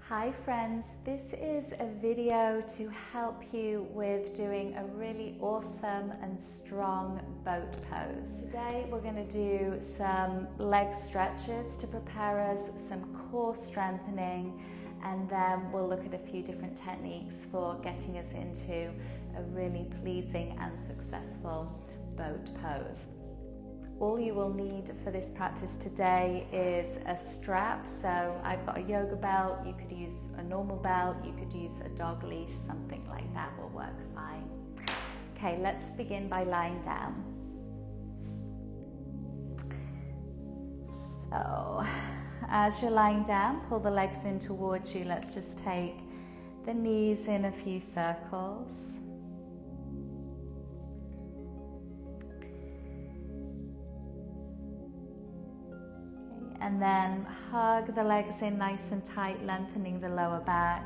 Hi friends, this is a video to help you with doing a really awesome and strong boat pose. Today we're going to do some leg stretches to prepare us, some core strengthening, and then we'll look at a few different techniques for getting us into a really pleasing and successful boat pose. All you will need for this practice today is a strap. So I've got a yoga belt, you could use a normal belt, you could use a dog leash, something like that will work fine. Okay, let's begin by lying down. So as you're lying down, pull the legs in towards you. Let's just take the knees in a few circles. And then hug the legs in nice and tight, lengthening the lower back,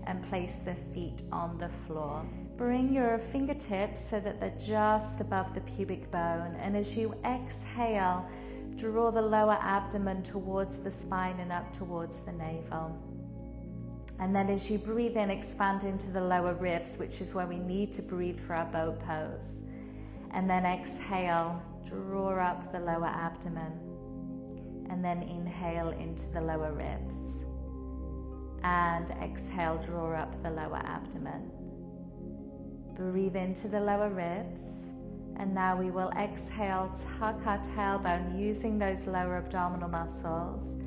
and place the feet on the floor. Bring your fingertips so that they're just above the pubic bone, and as you exhale, draw the lower abdomen towards the spine and up towards the navel. And then as you breathe in, expand into the lower ribs, which is where we need to breathe for our boat pose. And then exhale, draw up the lower abdomen. And then inhale into the lower ribs. And exhale, draw up the lower abdomen. Breathe into the lower ribs. And now we will exhale, tuck our tailbone using those lower abdominal muscles.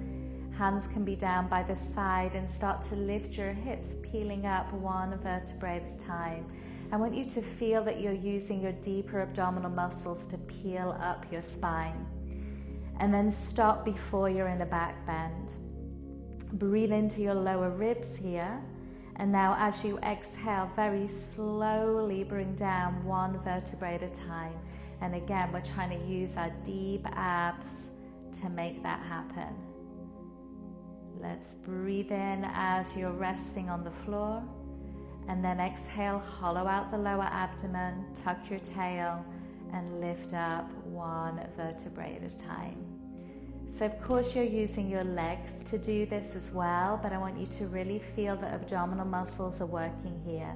Hands can be down by the side and start to lift your hips, peeling up one vertebrae at a time. I want you to feel that you're using your deeper abdominal muscles to peel up your spine. And then stop before you're in a back bend. Breathe into your lower ribs here. And now as you exhale, very slowly bring down one vertebrae at a time. And again, we're trying to use our deep abs to make that happen. Let's breathe in as you're resting on the floor. And then exhale, hollow out the lower abdomen, tuck your tail, and lift up one vertebrae at a time. So of course you're using your legs to do this as well, but I want you to really feel the abdominal muscles are working here.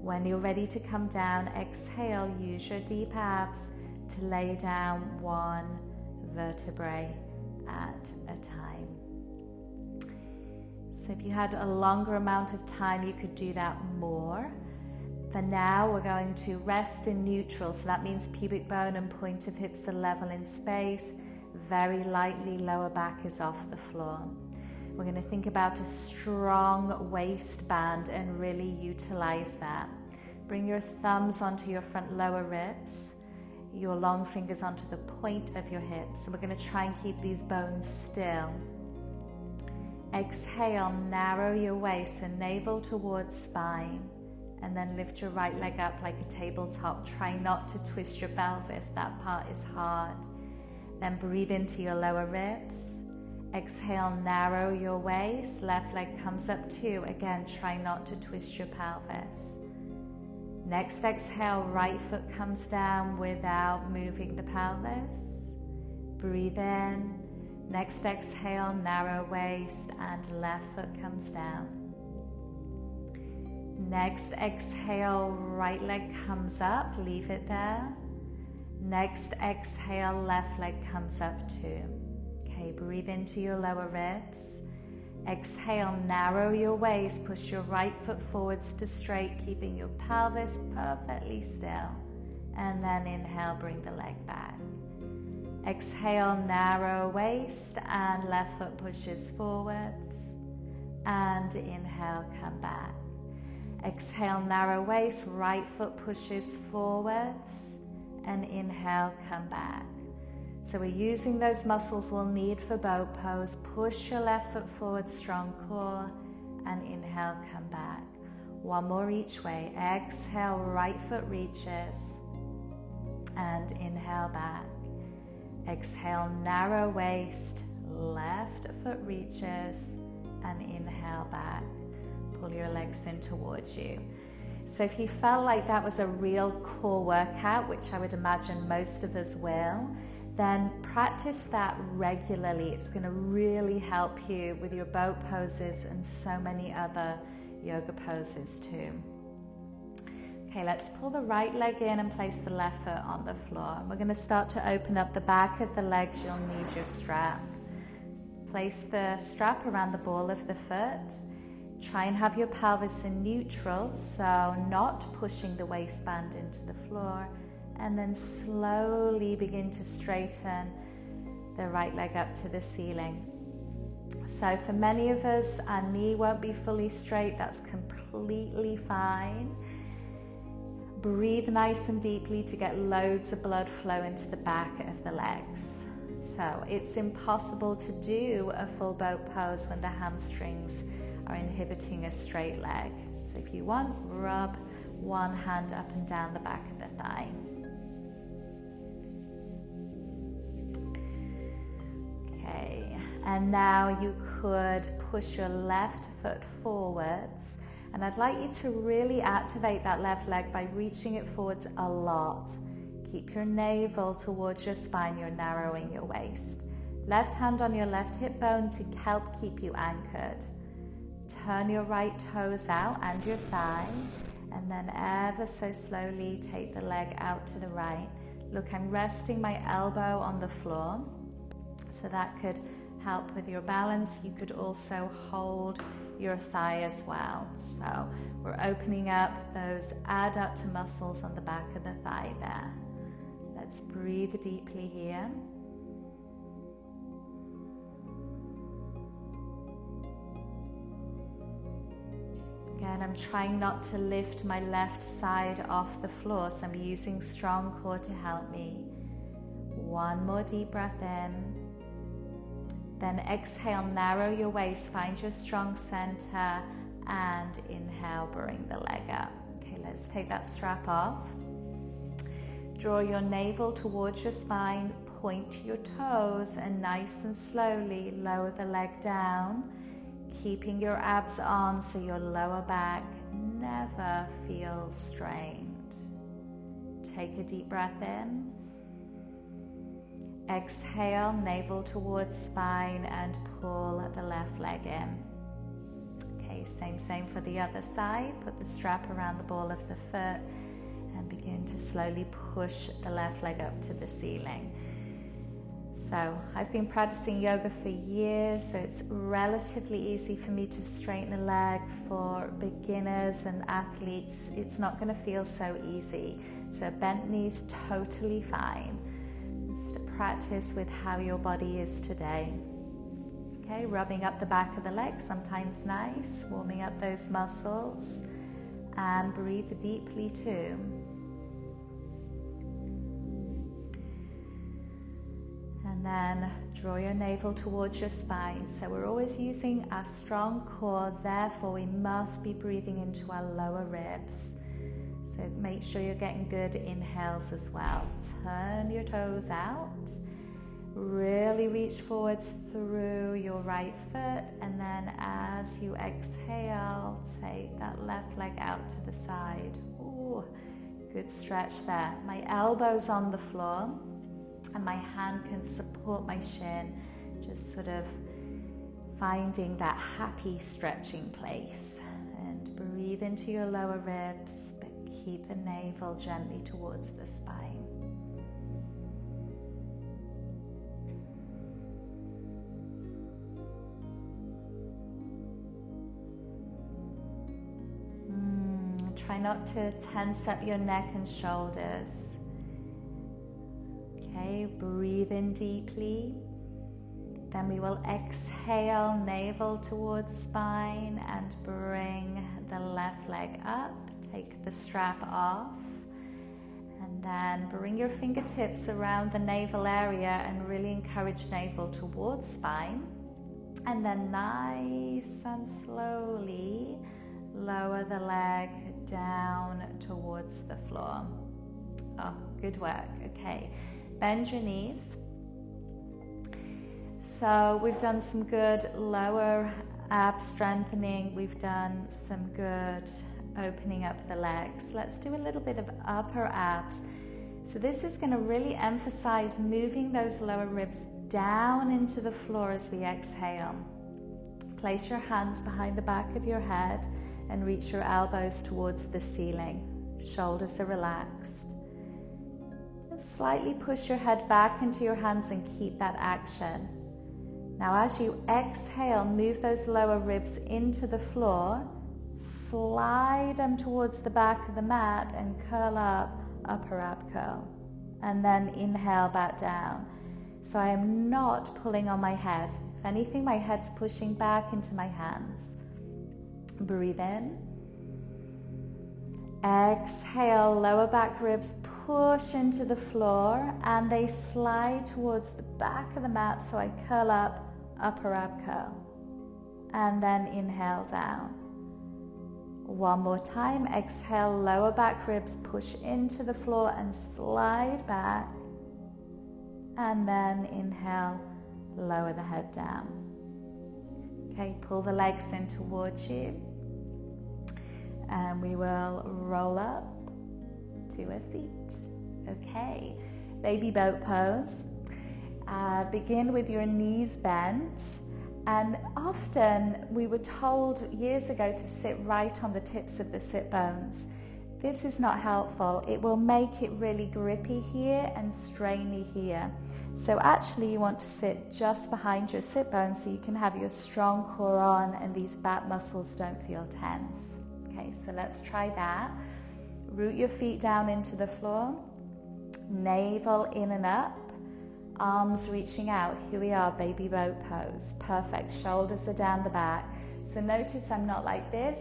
When you're ready to come down, exhale, use your deep abs to lay down one vertebrae at a time. So if you had a longer amount of time, you could do that more. For now, we're going to rest in neutral, so that means pubic bone and point of hips are level in space. Very lightly, lower back is off the floor. We're going to think about a strong waistband and really utilize that. Bring your thumbs onto your front lower ribs, your long fingers onto the point of your hips. And we're going to try and keep these bones still. Exhale, narrow your waist and navel towards spine. And then lift your right leg up like a tabletop. Try not to twist your pelvis. That part is hard. Then breathe into your lower ribs. Exhale, narrow your waist. Left leg comes up too. Again, try not to twist your pelvis. Next exhale, right foot comes down without moving the pelvis. Breathe in. Next exhale, narrow waist and left foot comes down. Next exhale, right leg comes up, leave it there. Next exhale, left leg comes up too. Okay, breathe into your lower ribs. Exhale, narrow your waist, push your right foot forwards to straight, keeping your pelvis perfectly still. And then inhale, bring the leg back. Exhale, narrow waist and left foot pushes forwards. And inhale, come back. Exhale, narrow waist, right foot pushes forwards, and inhale, come back. So we're using those muscles we'll need for boat pose. Push your left foot forward, strong core, and inhale, come back. One more each way. Exhale, right foot reaches, and inhale back. Exhale, narrow waist, left foot reaches, and inhale back. Pull your legs in towards you. So if you felt like that was a real core workout, which I would imagine most of us will, then practice that regularly. It's going to really help you with your boat poses and so many other yoga poses too. Okay, let's pull the right leg in and place the left foot on the floor. We're going to start to open up the back of the legs. You'll need your strap. Place the strap around the ball of the foot. Try and have your pelvis in neutral, so not pushing the waistband into the floor. And then slowly begin to straighten the right leg up to the ceiling. So for many of us, our knee won't be fully straight. That's completely fine. Breathe nice and deeply to get loads of blood flow into the back of the legs. So it's impossible to do a full boat pose when the hamstrings are inhibiting a straight leg. So if you want, rub one hand up and down the back of the thigh. Okay, and now you could push your left foot forwards, and I'd like you to really activate that left leg by reaching it forwards a lot. Keep your navel towards your spine, you're narrowing your waist. Left hand on your left hip bone to help keep you anchored. Turn your right toes out and your thigh, and then ever so slowly take the leg out to the right. Look, I'm resting my elbow on the floor, so that could help with your balance. You could also hold your thigh as well. So we're opening up those adductor muscles on the back of the thigh there. Let's breathe deeply here. Again, I'm trying not to lift my left side off the floor, so I'm using strong core to help me. One more deep breath in. Then exhale, narrow your waist, find your strong center, and inhale, bring the leg up. Okay, let's take that strap off. Draw your navel towards your spine, point to your toes, and nice and slowly lower the leg down, keeping your abs on so your lower back never feels strained. Take a deep breath in. Exhale, navel towards spine, and pull the left leg in. Okay, same for the other side. Put the strap around the ball of the foot and begin to slowly push the left leg up to the ceiling. So I've been practicing yoga for years, so it's relatively easy for me to straighten the leg. For beginners and athletes, it's not going to feel so easy. So bent knees, totally fine. Practice with how your body is today. Okay, rubbing up the back of the leg, sometimes nice, warming up those muscles, and breathe deeply too. And then draw your navel towards your spine. So we're always using our strong core, therefore we must be breathing into our lower ribs. So make sure you're getting good inhales as well. Turn your toes out. Really reach forwards through your right foot, and then as you exhale, take that left leg out to the side. Ooh, good stretch there. My elbow's on the floor, and my hand can support my shin, just sort of finding that happy stretching place. And breathe into your lower ribs. Keep the navel gently towards the spine. Try not to tense up your neck and shoulders. Okay, breathe in deeply. Then we will exhale, navel towards spine, and bring the left leg up. Take the strap off, and then bring your fingertips around the navel area and really encourage navel towards spine. And then nice and slowly lower the leg down towards the floor. Oh, good work. Okay, bend your knees. So we've done some good lower ab strengthening. We've done some good opening up the legs. Let's do a little bit of upper abs. So this is going to really emphasize moving those lower ribs down into the floor as we exhale. Place your hands behind the back of your head and reach your elbows towards the ceiling. Shoulders are relaxed. Just slightly push your head back into your hands and keep that action. Now as you exhale, move those lower ribs into the floor. Slide them towards the back of the mat and curl up, upper ab curl. And then inhale back down. So I am not pulling on my head. If anything, my head's pushing back into my hands. Breathe in. Exhale, lower back ribs push into the floor and they slide towards the back of the mat, so I curl up, upper ab curl. And then inhale down. One more time. Exhale, lower back ribs push into the floor and slide back. And then inhale, lower the head down. Okay, pull the legs in towards you. And we will roll up to a seat. Okay, baby boat pose. Begin with your knees bent. And often we were told years ago to sit right on the tips of the sit bones. This is not helpful. It will make it really grippy here and strainy here. So actually you want to sit just behind your sit bones so you can have your strong core on and these back muscles don't feel tense. Okay, so let's try that. Root your feet down into the floor. Navel in and up. Arms reaching out. Here we are, baby boat pose. Perfect. Shoulders are down the back. So notice I'm not like this.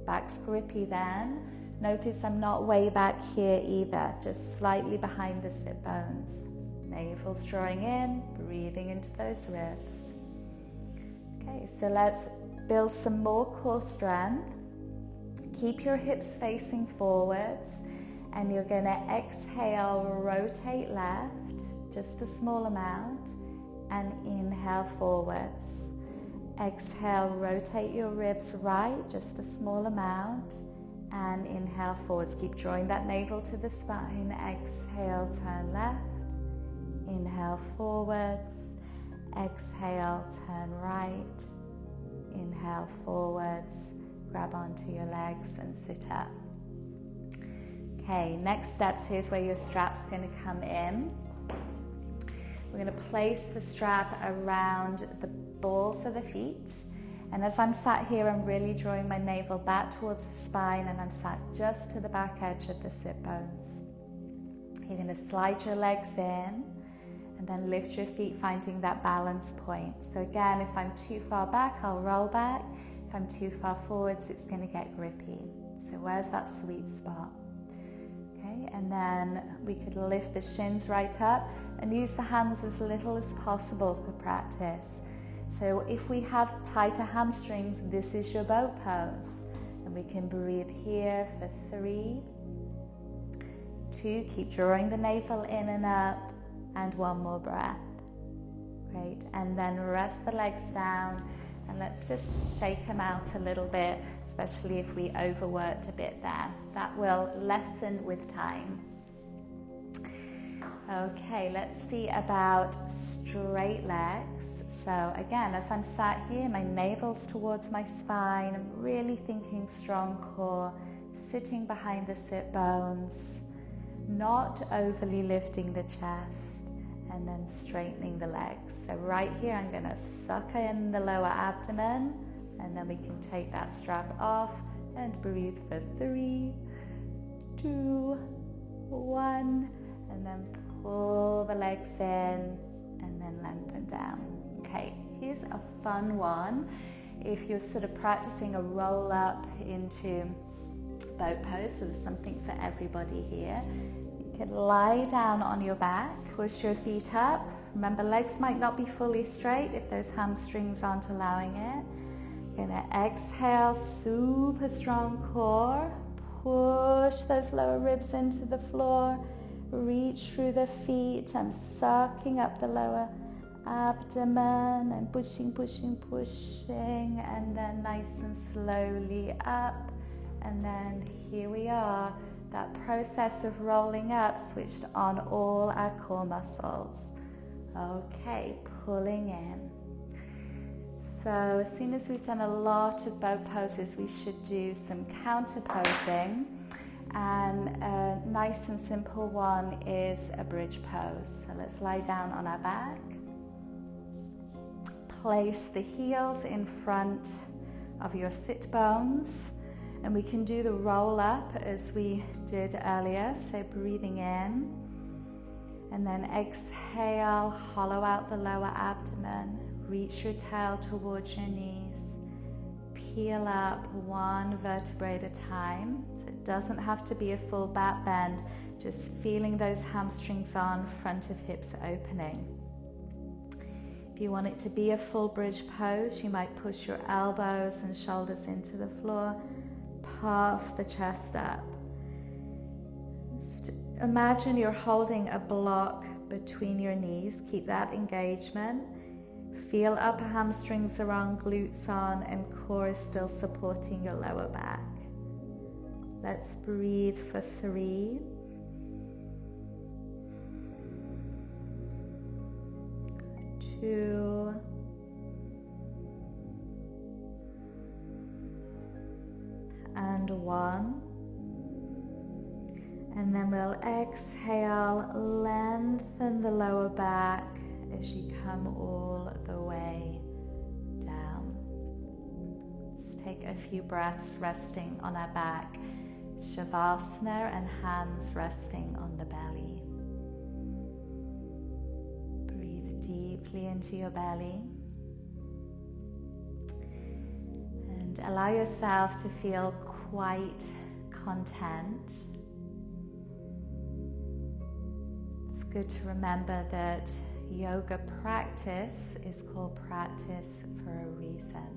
Back's grippy then. Notice I'm not way back here either. Just slightly behind the sit bones. Navel's drawing in. Breathing into those ribs. Okay, so let's build some more core strength. Keep your hips facing forwards. And you're going to exhale, rotate left. Just a small amount, and inhale forwards. Exhale, rotate your ribs right, just a small amount, and inhale forwards. Keep drawing that navel to the spine. Exhale, turn left. Inhale forwards. Exhale, turn right. Inhale forwards. Grab onto your legs and sit up. Okay, next steps, here's where your strap's going to come in. We're going to place the strap around the balls of the feet. And as I'm sat here, I'm really drawing my navel back towards the spine and I'm sat just to the back edge of the sit bones. You're going to slide your legs in and then lift your feet, finding that balance point. So again, if I'm too far back, I'll roll back. If I'm too far forwards, it's going to get grippy. So where's that sweet spot? Okay, and then we could lift the shins right up and use the hands as little as possible for practice. So if we have tighter hamstrings, this is your boat pose. And we can breathe here for 3, 2, keep drawing the navel in and up, and 1 more breath. Great, and then rest the legs down and let's just shake them out a little bit, especially if we overworked a bit there. That will lessen with time. Okay, let's see about straight legs. So again, as I'm sat here, my navel's towards my spine. I'm really thinking strong core, sitting behind the sit bones, not overly lifting the chest, and then straightening the legs. So right here, I'm going to suck in the lower abdomen, and then we can take that strap off and breathe for 3, 2, 1, and then pull the legs in and then lengthen down. Okay, here's a fun one. If you're sort of practicing a roll up into boat pose, so there's something for everybody here. You can lie down on your back, push your feet up. Remember, legs might not be fully straight if those hamstrings aren't allowing it. You're going to exhale, super strong core. Push those lower ribs into the floor. Reach through the feet. I'm sucking up the lower abdomen and pushing, pushing, pushing, and then nice and slowly up. And then here we are, That process of rolling up switched on all our core muscles. Okay, pulling in. So as soon as we've done a lot of bow poses, we should do some counter posing. And a nice and simple one is a bridge pose. So let's lie down on our back. Place the heels in front of your sit bones. And we can do the roll up as we did earlier. So breathing in. And then exhale, hollow out the lower abdomen. Reach your tail towards your knees. Peel up one vertebrae at a time. So it doesn't have to be a full back bend. Just feeling those hamstrings on, front of hips opening. If you want it to be a full bridge pose, you might push your elbows and shoulders into the floor. Puff the chest up. Just imagine you're holding a block between your knees. Keep that engagement. Feel upper hamstrings around, glutes on, and core still supporting your lower back. Let's breathe for 3. 2. And 1. And then we'll exhale, lengthen the lower back as you come all the way down. Let's take a few breaths resting on our back. Shavasana, and hands resting on the belly. Breathe deeply into your belly. And allow yourself to feel quite content. It's good to remember that yoga practice is called practice for a reason.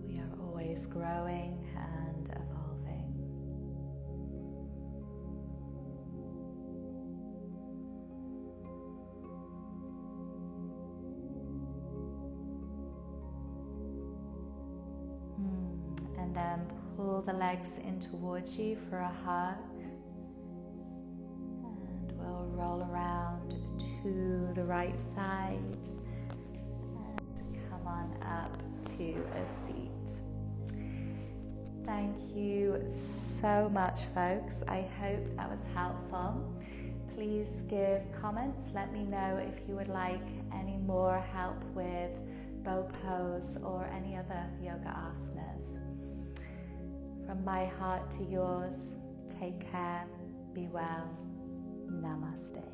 We are always growing and evolving. And then pull the legs in towards you for a hug. And we'll roll around to the right side and come on up to a seat. Thank you so much, folks. I hope that was helpful. Please give comments. Let me know if you would like any more help with bow pose or any other yoga asanas. From my heart to yours, take care, be well, namaste.